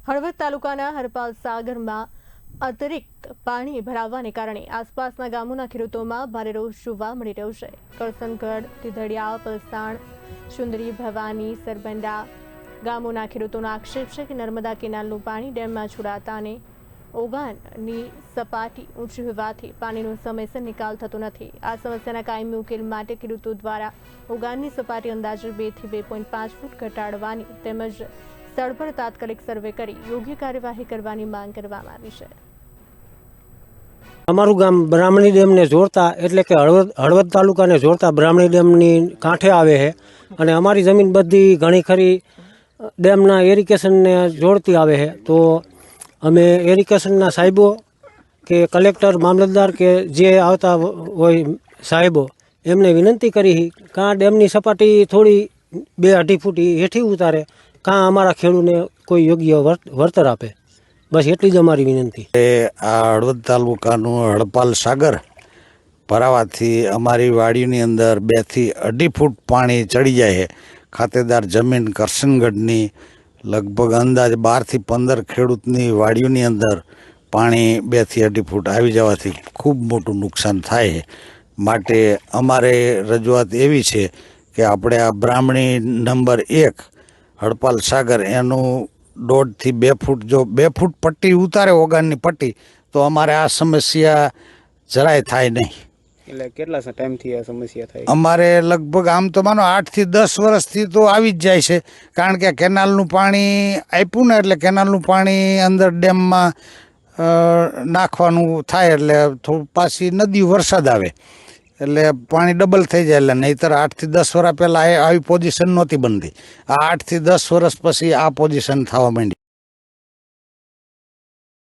હળવદ તાલુકાના હરપાલ સાગરમાં અતિરિક્ત પાણી ભરાવાને કારણે આસપાસના ગામોના ખેડૂતોમાં ભારે રોષ જોવા મળી રહ્યો છે। કરસનગઢ, તિધડિયા, પલસાણ, ચુંદરી, ભવાની, સરબંડા ગામોના ખેડૂતોનો આક્ષેપ છે કે નર્મદા કેનાલનું પાણી ડેમમાં છોડાતા અને ઓગાનની સપાટી ઊંચી હોવાથી પાણીનો સમયસર નિકાલ થતો નથી। આ સમસ્યાના કાયમી ઉકેલ માટે ખેડૂતો દ્વારા ઓગાનની સપાટી અંદાજે 2 થી 2.5 ફૂટ ઘટાડવાની તેમજ સ્થળ પર તાત્કાલિક સર્વે કરી યોગ્ય કાર્યવાહી કરવાની માંગ કરવામાં આવી છે। અમારું ગામ બ્રાહ્મણી ડેમને જોડતા એટલે કે હળવદ તાલુકાને જોડતા બ્રાહ્મણી ડેમની કાંઠે આવે છે અને અમારી જમીન બધી ઘણી ખરી ડેમના એરિગેશનને જોડતી આવે છે। તો અમે એરિગેશનના સાહેબો કે કલેક્ટર, મામલતદાર કે જે આવતા હોય સાહેબો એમને વિનંતી કરી કાં ડેમની સપાટી થોડી 2-2.5 ફૂટ હેઠી ઉતારે, કાં અમારા ખેડૂતને કોઈ યોગ્ય વળતર આપે। બસ એટલી જ અમારી વિનંતી। આ હળવદ તાલુકાનું હરપાલ સાગર ભરાવાથી અમારી વાડીની અંદર 2 થી 2.5 ફૂટ પાણી ચડી જાય છે। ખાતેદાર જમીન કરસનગઢની લગભગ અંદાજે 12 થી 15 ખેડૂતની વાડીઓની અંદર પાણી 2 થી 2.5 ફૂટ આવી જવાથી ખૂબ મોટું નુકસાન થાય છે। માટે અમારે રજૂઆત એવી છે કે આપણે આ બ્રાહ્મણી નંબર 1 હરપાલ સાગર એનું 1.5 થી 2 ફૂટ જો 2 ફૂટ પટ્ટી ઉતારે ઓગાનની પટ્ટી તો અમારે આ સમસ્યા જરાય થાય નહીં। એટલે કેટલા ટાઈમથી આ સમસ્યા થાય? અમારે લગભગ આમ તો માનો 8 થી 10 વર્ષથી તો આવી જ જાય છે, કારણ કે કેનાલનું પાણી આપ્યું ને એટલે કેનાલનું પાણી અંદર ડેમમાં નાખવાનું થાય એટલે થોડું પાછી નદી વરસાદ આવે એટલે પાણી ડબલ થઈ જાય। એટલે નહીંતર 8 થી 10 વર્ષ પહેલાં આવી પોઝિશન નહોતી બનતી। આ 8 થી 10 વર્ષ પછી આ પોઝિશન થવા માંડી।